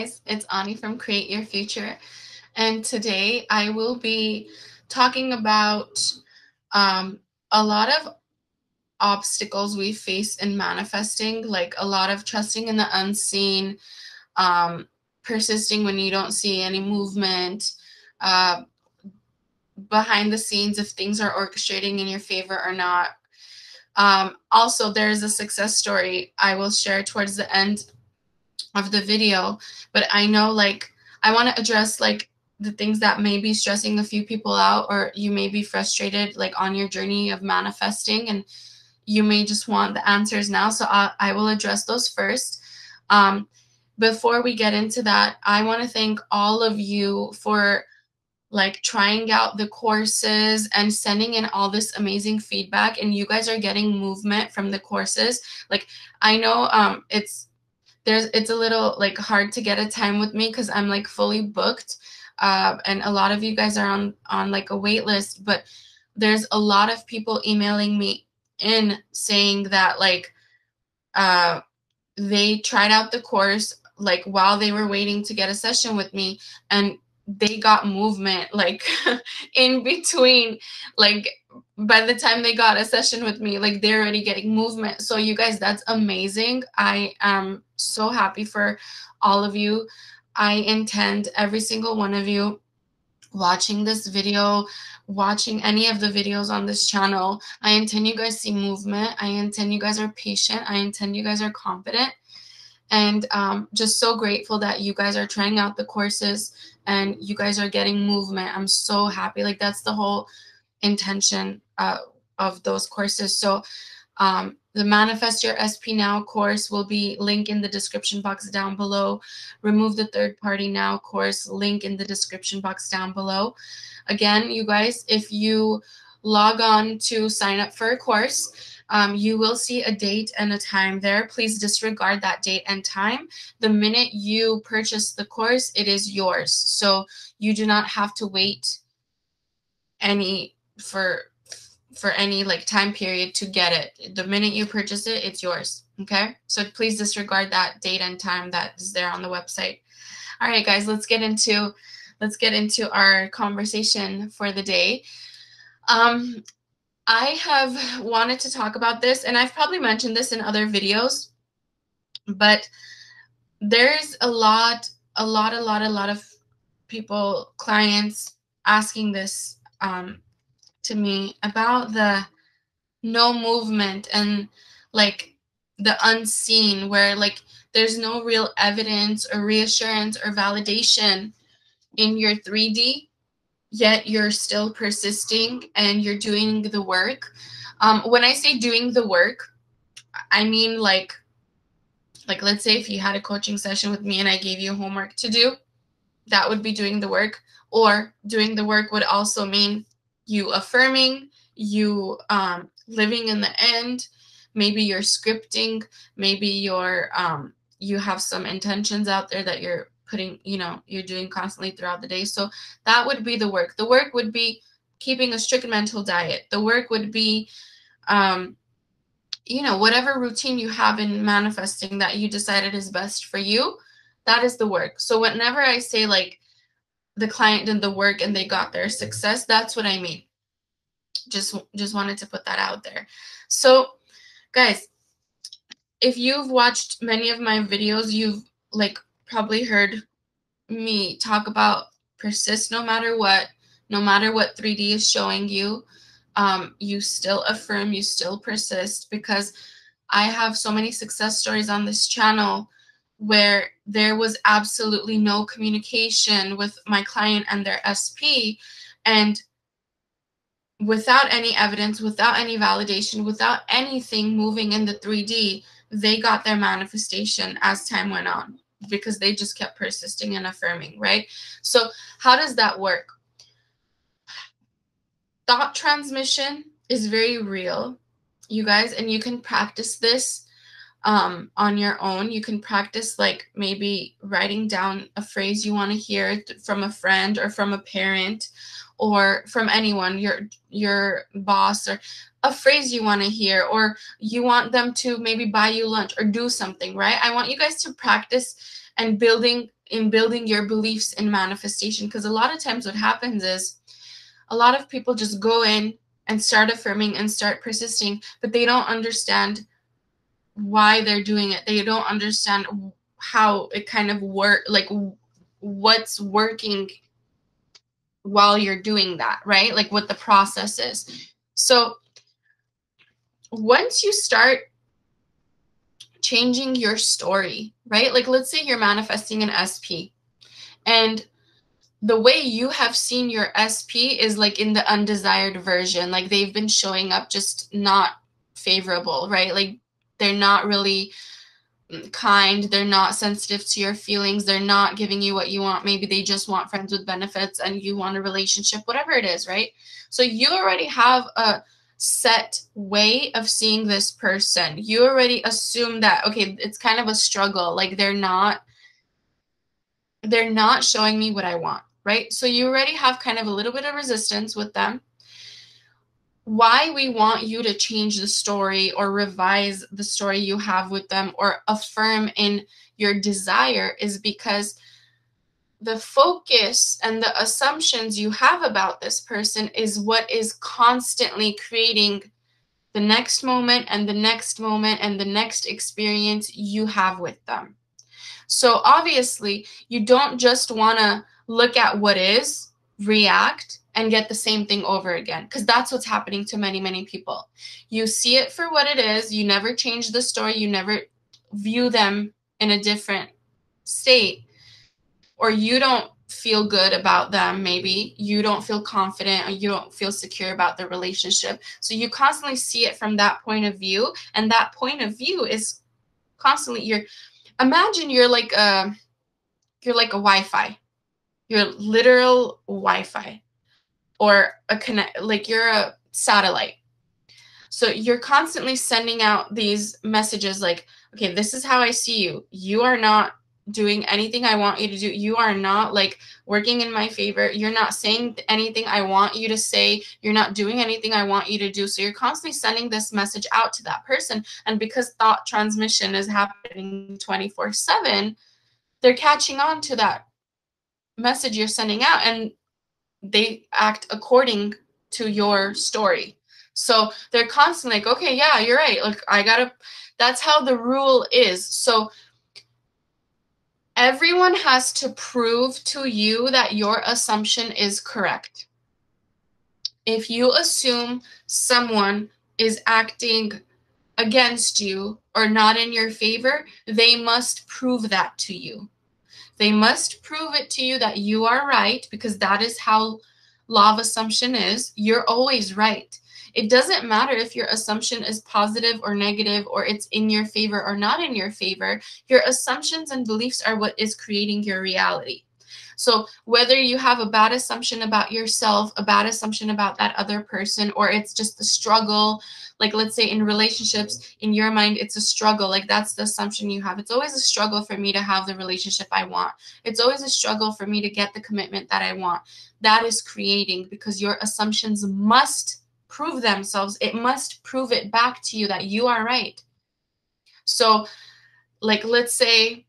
guys, it's Ani from Create Your Future, and today I will be talking about um, a lot of obstacles we face in manifesting, like a lot of trusting in the unseen, um, persisting when you don't see any movement, uh, behind the scenes if things are orchestrating in your favor or not. Also, there is a success story I will share towards the end of the video, but I know I want to address the things that may be stressing a few people out, or you may be frustrated on your journey of manifesting, and you may just want the answers now. So I will address those first. um, Before we get into that, I want to thank all of you for trying out the courses and sending in all this amazing feedback, and you guys are getting movement from the courses. I know it's a little hard to get a time with me because I'm fully booked, and a lot of you guys are on a wait list, but there's a lot of people emailing me in saying that uh they tried out the course while they were waiting to get a session with me, and they got movement in between. like by the time they got a session with me, they're already getting movement. So you guys, that's amazing. I am so happy for all of you. I intend every single one of you watching this video, watching any of the videos on this channel, I intend you guys see movement. I intend you guys are patient. I intend you guys are confident. And just so grateful that you guys are trying out the courses and you guys are getting movement. I'm so happy. That's the whole intention of those courses. So the Manifest Your SP Now course will be link in the description box down below. Remove the Third Party Now course, link in the description box down below. Again, you guys, if you log on to sign up for a course, you will see a date and a time there. Please disregard that date and time. The minute you purchase the course, it is yours. So you do not have to wait any for any time period to get it. The minute you purchase it, it's yours. Okay, so please disregard that date and time that is there on the website. All right, guys, let's get into our conversation for the day. I have wanted to talk about this, and I've probably mentioned this in other videos, but there's a lot of people, clients, asking this to me about the no movement and the unseen, where there's no real evidence or reassurance or validation in your 3D, yet you're still persisting and you're doing the work. When I say doing the work, I mean let's say if you had a coaching session with me and I gave you homework to do, that would be doing the work. Or doing the work would also mean you affirming, you living in the end. Maybe you're scripting, maybe you're you have some intentions out there that you're putting, you're doing constantly throughout the day. So that would be the work. The work would be keeping a strict mental diet. The work would be whatever routine you have in manifesting that you decided is best for you, that is the work. So whenever I say the client did the work and they got their success, that's what I mean. Just wanted to put that out there. So guys, if you've watched many of my videos, you've probably heard me talk about persist no matter what. No matter what 3D is showing you, you still affirm, you still persist, because I have so many success stories on this channel where there was absolutely no communication with my client and their SP, and without any evidence, without any validation, without anything moving in the 3D, they got their manifestation as time went on because they just kept persisting and affirming, right? So how does that work? Thought transmission is very real, you guys, and you can practice this on your own. You can practice maybe writing down a phrase you want to hear from a friend or from a parent or from anyone, your boss, or a phrase you want to hear, or you want them to maybe buy you lunch or do something, right? I want you guys to practice and building in building your beliefs in manifestation. Because a lot of times what happens is a lot of people just go in and start affirming and start persisting, but they don't understand why they're doing it. They don't understand how it kind of like what's working while you're doing that, right? Like what the process is. So once you start changing your story, right? Like let's say you're manifesting an SP, and the way you have seen your SP is like in the undesired version. Like they've been showing up just not favorable, right? Like they're not really kind, they're not sensitive to your feelings, they're not giving you what you want. Maybe they just want friends with benefits and you want a relationship, whatever it is, right? So you already have a set way of seeing this person. You already assume that, okay, it's kind of a struggle, like they're not showing me what I want, right? So you already have kind of a little bit of resistance with them. Why we want you to change the story or revise the story you have with them or affirm in your desire is because the focus and the assumptions you have about this person is what is constantly creating the next moment and the next moment and the next experience you have with them. So obviously, you don't just want to look at what is, react, and get the same thing over again, because that's what's happening to many, many people. You see it for what it is. You never change the story. You never view them in a different state, or you don't feel good about them. Maybe you don't feel confident or you don't feel secure about the relationship. So you constantly see it from that point of view. And that point of view is constantly imagine you're like a Wi-Fi. You're literal Wi-Fi, or like you're a satellite. So you're constantly sending out these messages like, okay, this is how I see you. You are not doing anything I want you to do. You are not like working in my favor. You're not saying anything I want you to say. You're not doing anything I want you to do. So you're constantly sending this message out to that person. And because thought transmission is happening 24/7, they're catching on to that message you're sending out, and they act according to your story. So they're constantly like, okay, yeah, you're right. Like that's how the rule is. So everyone has to prove to you that your assumption is correct. If you assume someone is acting against you or not in your favor, they must prove that to you. They must prove it to you that you are right, because that is how law of assumption is. You're always right. It doesn't matter if your assumption is positive or negative, or it's in your favor or not in your favor. Your assumptions and beliefs are what is creating your reality. So whether you have a bad assumption about yourself, a bad assumption about that other person, or it's just the struggle, like let's say in relationships, in your mind, it's a struggle. Like that's the assumption you have. It's always a struggle for me to have the relationship I want. It's always a struggle for me to get the commitment that I want. That is creating, because your assumptions must prove themselves. It must prove it back to you that you are right. So like, let's say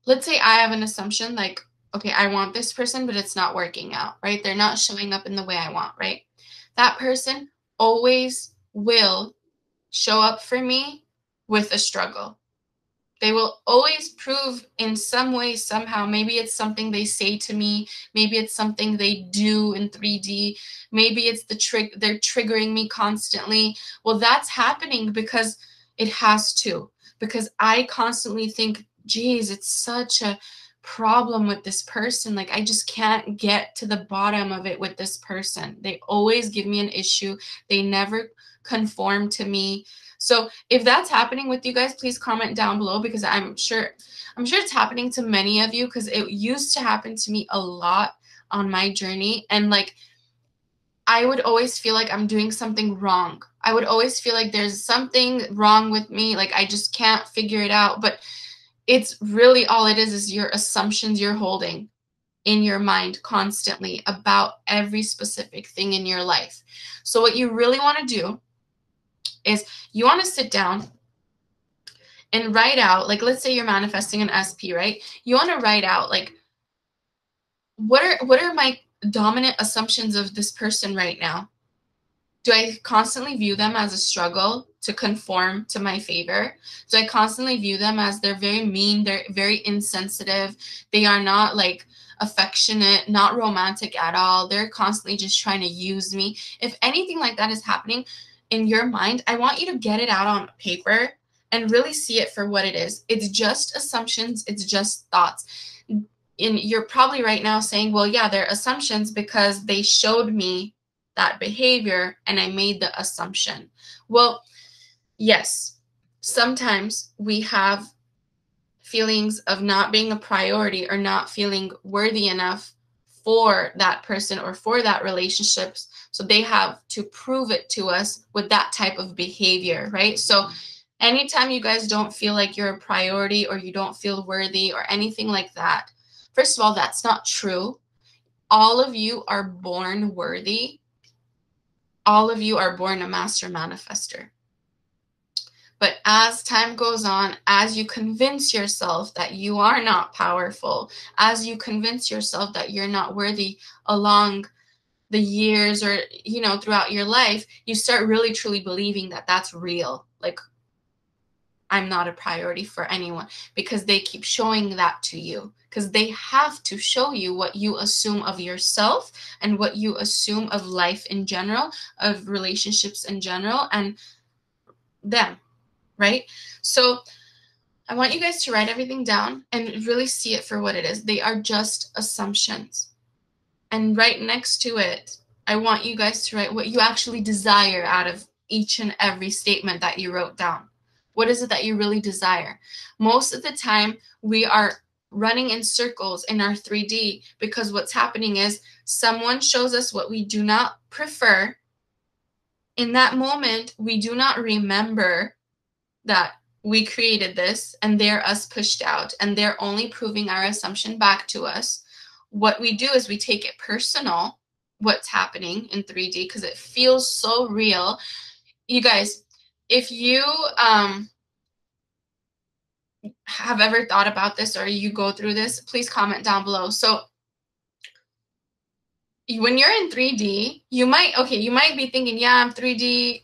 I have an assumption like, okay, I want this person, but it's not working out, right? They're not showing up in the way I want, right? That person always will show up for me with a struggle. They will always prove in some way, somehow. Maybe it's something they say to me. Maybe it's something they do in 3D. Maybe it's they're triggering me constantly. Well, that's happening because it has to. Because I constantly think, geez, it's such a problem with this person. Like, I just can't get to the bottom of it with this person. They always give me an issue. They never conform to me. So if that's happening with you guys, please comment down below, because I'm sure it's happening to many of you, because it used to happen to me a lot on my journey. And like, I would always feel like I'm doing something wrong. I would always feel like there's something wrong with me. Like I just can't figure it out. But it's really all it is your assumptions you're holding in your mind constantly about every specific thing in your life. So what you really want to do is you want to sit down and write out, like, let's say you're manifesting an SP, right? You want to write out, like, what are my dominant assumptions of this person right now? Do I constantly view them as a struggle to conform to my favor? Do I constantly view them as they're very mean, they're very insensitive, they are not like affectionate, not romantic at all, they're constantly just trying to use me? If anything like that is happening in your mind, I want you to get it out on paper and really see it for what it is. It's just assumptions, it's just thoughts. And you're probably right now saying, well, yeah, they're assumptions because they showed me that behavior and I made the assumption. Well, yes, sometimes we have feelings of not being a priority or not feeling worthy enough for that person or for that relationship. So they have to prove it to us with that type of behavior, right? So anytime you guys don't feel like you're a priority or you don't feel worthy or anything like that, first of all, that's not true. All of you are born worthy. All of you are born a master manifester. But as time goes on, as you convince yourself that you are not powerful, as you convince yourself that you're not worthy along the years or, throughout your life, you start really truly believing that that's real. Like, I'm not a priority for anyone, because they keep showing that to you, because they have to show you what you assume of yourself and what you assume of life in general, of relationships in general, and them, right? So I want you guys to write everything down and really see it for what it is. They are just assumptions. And right next to it, I want you guys to write what you actually desire out of each and every statement that you wrote down. What is it that you really desire? Most of the time, we are running in circles in our 3D because what's happening is someone shows us what we do not prefer. In that moment, we do not remember that we created this and they're us pushed out and they're only proving our assumption back to us. What we do is we take it personal, what's happening in 3D, because it feels so real. You guys, if you have ever thought about this or you go through this, please comment down below. So when you're in 3D, you might be thinking, yeah, I'm 3D.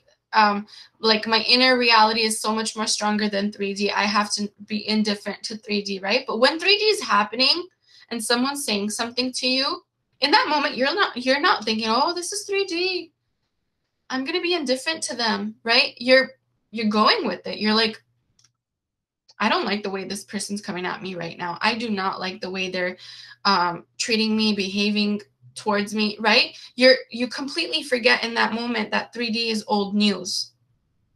Like my inner reality is so much more stronger than 3D. I have to be indifferent to 3D, right? But when 3D is happening and someone's saying something to you, in that moment, you're not thinking, oh, this is 3D. I'm gonna be indifferent to them, right? You're going with it. You're like, I don't like the way this person's coming at me right now. I do not like the way they're treating me, behaving towards me, right? You completely forget in that moment that 3D is old news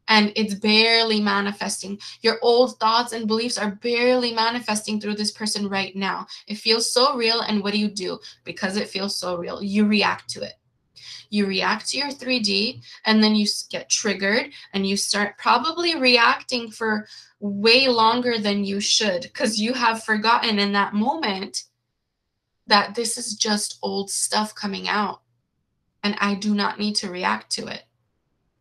and it's barely manifesting. Your old thoughts and beliefs are barely manifesting through this person right now. It feels so real, and what do? Because it feels so real, you react to it. You react to your 3D, and then you get triggered and you start probably reacting for way longer than you should, because you have forgotten in that moment that this is just old stuff coming out and I do not need to react to it.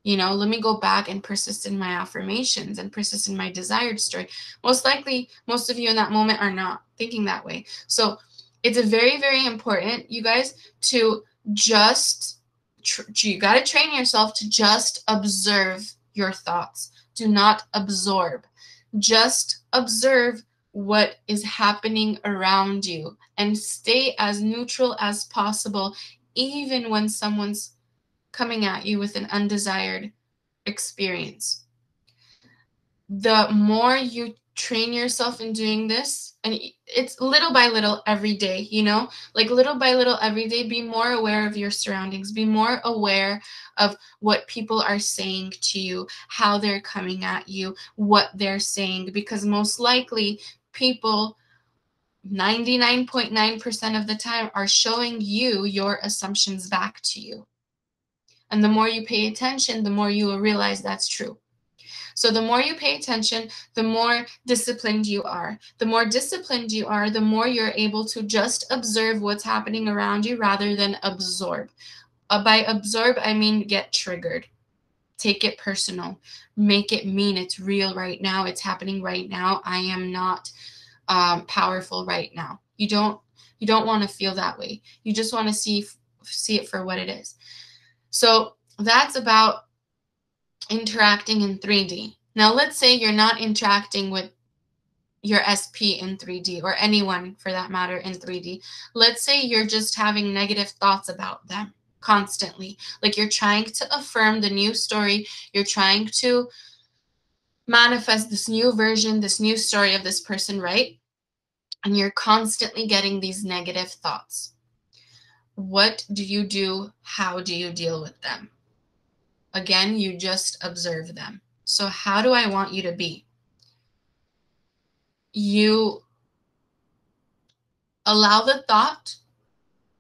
Let me go back and persist in my affirmations and persist in my desired story. Most likely, most of you in that moment are not thinking that way. So it's a very, very important, you guys, to just, you got to train yourself to just observe your thoughts. Do not absorb. Just observe what is happening around you and stay as neutral as possible, even when someone's coming at you with an undesired experience. The more you train yourself in doing this, and it's little by little every day, like little by little every day, be more aware of your surroundings, be more aware of what people are saying to you, how they're coming at you, what they're saying, because most likely people 99.9% of the time are showing you your assumptions back to you. And the more you pay attention, the more you will realize that's true. So the more you pay attention, the more disciplined you are. The more disciplined you are, the more you're able to just observe what's happening around you rather than absorb. By absorb, I mean get triggered. take it personal, make it mean it's real right now, it's happening right now. I am not powerful right now. You don't want to feel that way. You just want to see it for what it is. So that's about interacting in 3D. Now let's say you're not interacting with your SP in 3D, or anyone for that matter in 3D. Let's say you're just having negative thoughts about them constantly. Like you're trying to affirm the new story, you're trying to manifest this new version, this new story of this person, right? And you're constantly getting these negative thoughts. What do you do? How do you deal with them? Again, you just observe them. So how do I want you to be? You allow the thought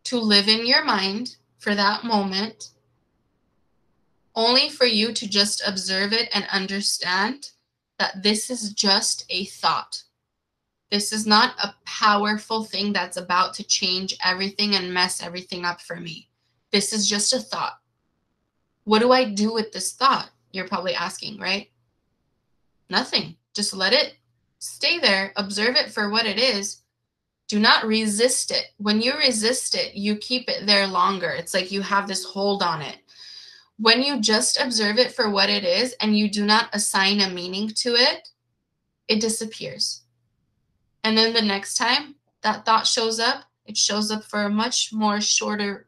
to live in your mind for that moment, only for you to just observe it and understand that this is just a thought. This is not a powerful thing that's about to change everything and mess everything up for me. This is just a thought. What do I do with this thought? You're probably asking, right? Nothing. Just let it stay there. Observe it for what it is. Do not resist it. When you resist it, you keep it there longer. It's like you have this hold on it. When you just observe it for what it is and you do not assign a meaning to it, it disappears. And then the next time that thought shows up, it shows up for a much more shorter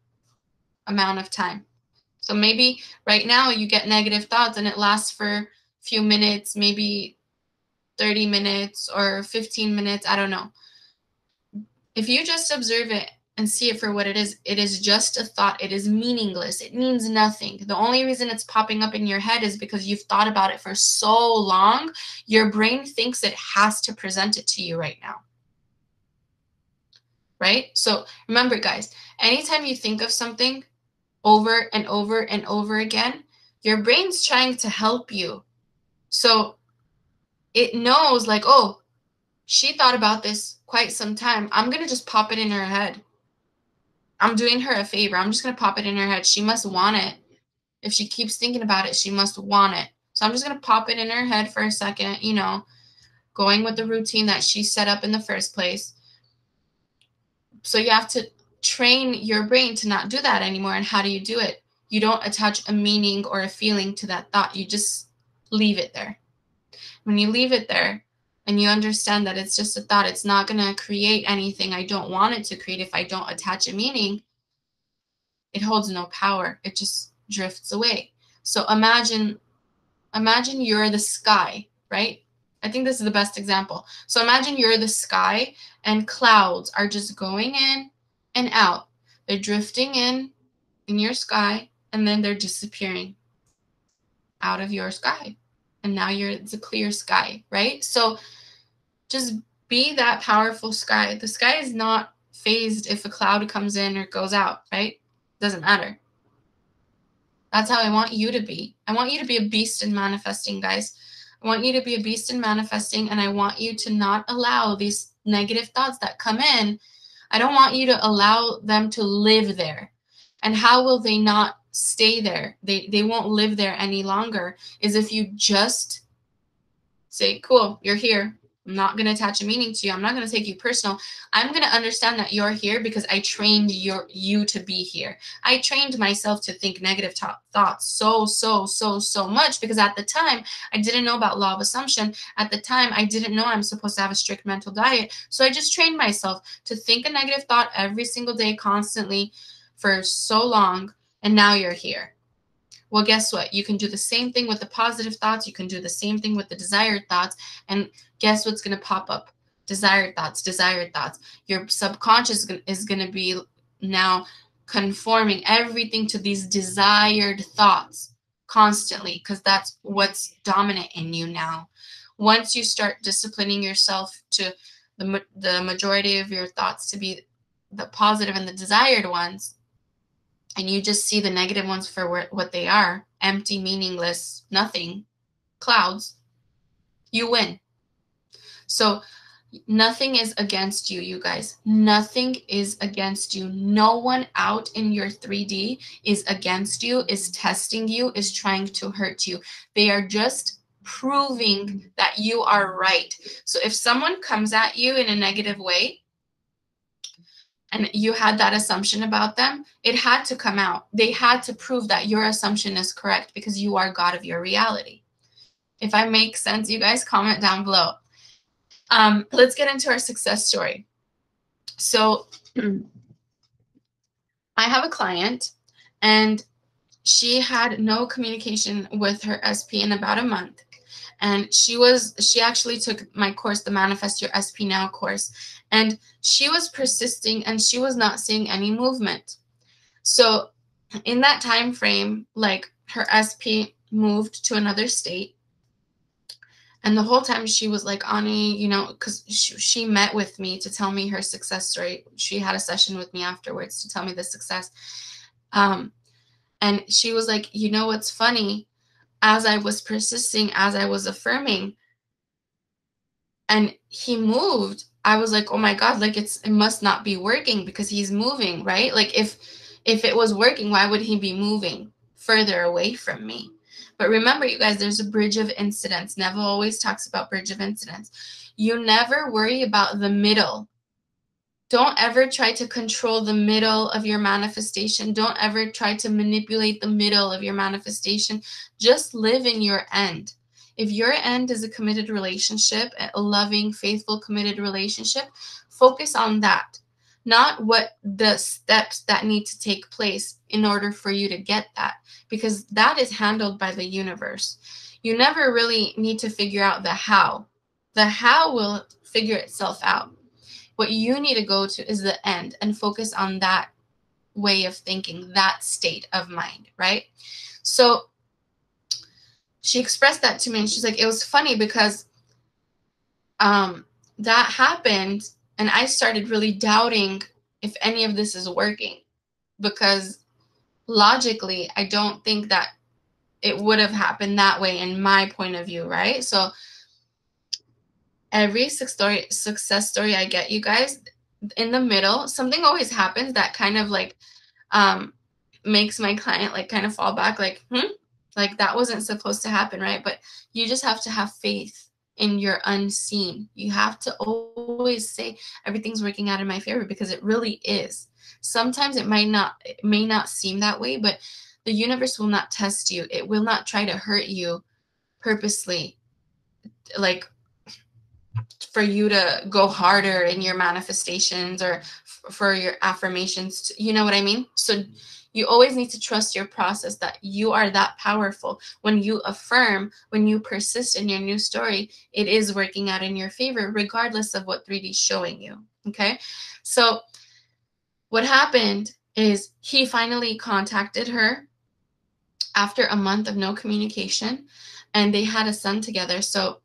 amount of time. So maybe right now you get negative thoughts and it lasts for a few minutes, maybe 30 minutes or 15 minutes, I don't know. If you just observe it and see it for what it is just a thought. It is meaningless. It means nothing. The only reason it's popping up in your head is because you've thought about it for so long, your brain thinks it has to present it to you right now. Right? So remember, guys, anytime you think of something over and over and over again, your brain's trying to help you. So it knows, like, oh, she thought about this quite some time. I'm going to just pop it in her head. I'm doing her a favor. I'm just going to pop it in her head. She must want it. If she keeps thinking about it, she must want it. So I'm just going to pop it in her head for a second, going with the routine that she set up in the first place. So you have to train your brain to not do that anymore. And how do you do it? You don't attach a meaning or a feeling to that thought. You just leave it there. When you leave it there and you understand that it's just a thought, it's not going to create anything I don't want it to create if I don't attach a meaning. It holds no power. It just drifts away. So imagine you're the sky, right? I think this is the best example. So imagine you're the sky and clouds are just going in and out. They're drifting in your sky, and then they're disappearing out of your sky. And now it's a clear sky, right? So just be that powerful sky. The sky is not phased if a cloud comes in or goes out, right? Doesn't matter. That's how I want you to be. I want you to be a beast in manifesting, guys. I want you to be a beast in manifesting, and I want you to not allow these negative thoughts that come in. I don't want you to allow them to live there. And how will they not stay there? They won't live there any longer, is if you just say, cool, you're here. I'm not going to attach a meaning to you. I'm not going to take you personal. I'm going to understand that you're here because I trained you to be here. I trained myself to think negative thoughts so much because at the time, I didn't know about law of assumption. At the time, I didn't know I'm supposed to have a strict mental diet. So I just trained myself to think a negative thought every single day, constantly for so long. And now you're here. Well, guess what? You can do the same thing with the positive thoughts. You can do the same thing with the desired thoughts. And guess what's going to pop up? Desired thoughts, desired thoughts. Your subconscious is going to be now conforming everything to these desired thoughts constantly because that's what's dominant in you now. Once you start disciplining yourself to the majority of your thoughts to be the positive and the desired ones, and you just see the negative ones for what they are, empty, meaningless, nothing, clouds, you win. So Nothing is against you, you guys. Nothing is against you. No one out in your 3D is against you, is testing you, is trying to hurt you. They are just proving that you are right. So if someone comes at you in a negative way and you had that assumption about them, it had to come out. They had to prove that your assumption is correct because you are God of your reality. If I make sense, you guys, comment down below. Let's get into our success story. So I have a client, and she had no communication with her SP in about a month. And she actually took my course, the Manifest Your SP Now course, and she was persisting and she was not seeing any movement. So in that time frame, like, her SP moved to another state. And the whole time she was like, Ani, because she met with me to tell me her success story. She had a session with me afterwards to tell me the success. And she was like, what's funny? As I was persisting, as I was affirming, and he moved, I was like, oh my God, like it must not be working because he's moving, right? Like if it was working, why would he be moving further away from me? But remember, you guys, there's a bridge of incidents. Neville always talks about bridge of incidents. You never worry about the middle. Don't ever try to control the middle of your manifestation. Don't ever try to manipulate the middle of your manifestation. Just live in your end. If your end is a committed relationship, a loving, faithful, committed relationship, focus on that, not what the steps that need to take place in order for you to get that, because that is handled by the universe. You never really need to figure out the how. The how will figure itself out. What you need to go to is the end and focus on that way of thinking, that state of mind, right? So she expressed that to me, and she's like, it was funny because that happened, and I started really doubting if any of this is working, because logically, I don't think that it would have happened that way in my point of view, right? So every success story I get, you guys, in the middle, something always happens that kind of like makes my client like kind of fall back, like, like that wasn't supposed to happen, right? But you just have to have faith in your unseen. You have to always say everything's working out in my favor, because it really is. Sometimes it may not seem that way, but the universe will not test you. It will not try to hurt you purposely, like for you to go harder in your manifestations or for your affirmations. You know what I mean? So you always need to trust your process, that you are that powerful. When you affirm, when you persist in your new story, it is working out in your favor, regardless of what 3D is showing you. Okay? So what happened is he finally contacted her after a month of no communication, and they had a son together. So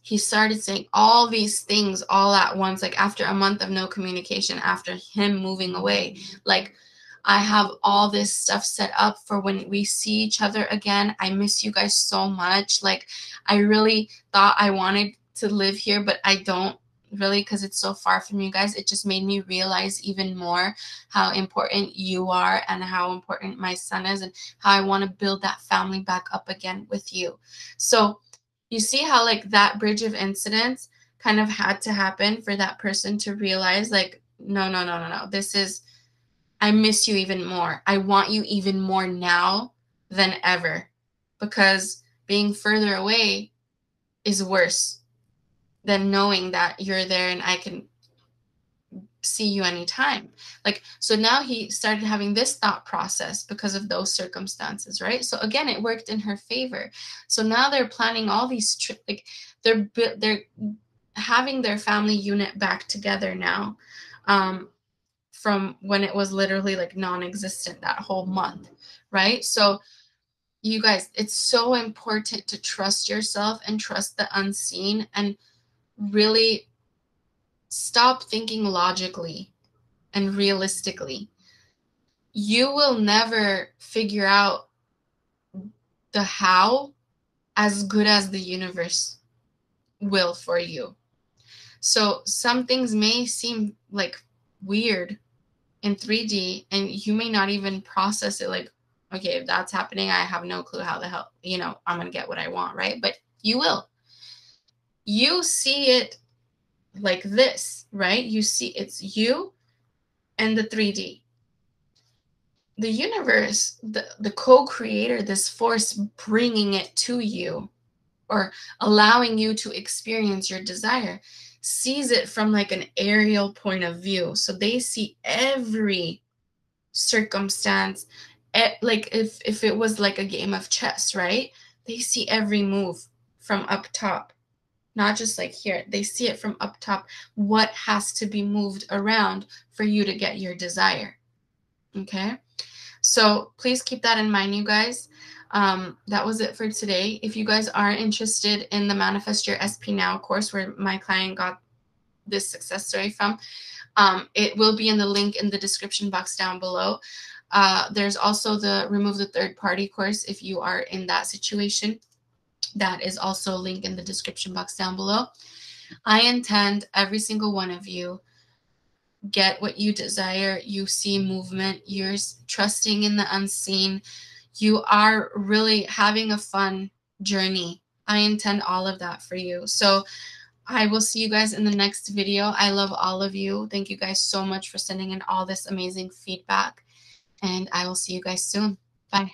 he started saying all these things all at once, like after a month of no communication, after him moving away. Like, I have all this stuff set up for when we see each other again. I miss you guys so much. Like, I really thought I wanted to live here, but I don't really, because it's so far from you guys. It just made me realize even more how important you are and how important my son is, and how I want to build that family back up again with you. So you see how like that bridge of incidents kind of had to happen for that person to realize, like, no, this is, I miss you even more. I want you even more now than ever, because being further away is worse than knowing that you're there and I can see you anytime. Like, so now he started having this thought process because of those circumstances, right? So again, it worked in her favor. So now they're planning all these like they're having their family unit back together now, from when it was literally like non-existent that whole month, right? So you guys, it's so important to trust yourself and trust the unseen, and really stop thinking logically and realistically. You will never figure out the how as good as the universe will for you. So some things may seem like weird in 3D, and you may not even process it like, okay, if that's happening, I have no clue how the hell, I'm going to get what I want, right? But you will. You see it like this, right? You see it's you and the 3D. The universe, the co-creator, this force bringing it to you or allowing you to experience your desire, sees it from like an aerial point of view. So they see every circumstance, like if it was like a game of chess, right? They see every move from up top, not just like here. They see it from up top, what has to be moved around for you to get your desire. Okay, so please keep that in mind, you guys. That was it for today. If you guys are interested in the Manifest Your SP Now course, where my client got this success story from, it will be in the link in the description box down below. There's also the Remove the Third Party course if you are in that situation. That is also a link in the description box down below. I intend every single one of you get what you desire. You see movement. You're trusting in the unseen. You are really having a fun journey. I intend all of that for you. So I will see you guys in the next video. I love all of you. Thank you guys so much for sending in all this amazing feedback. And I will see you guys soon. Bye.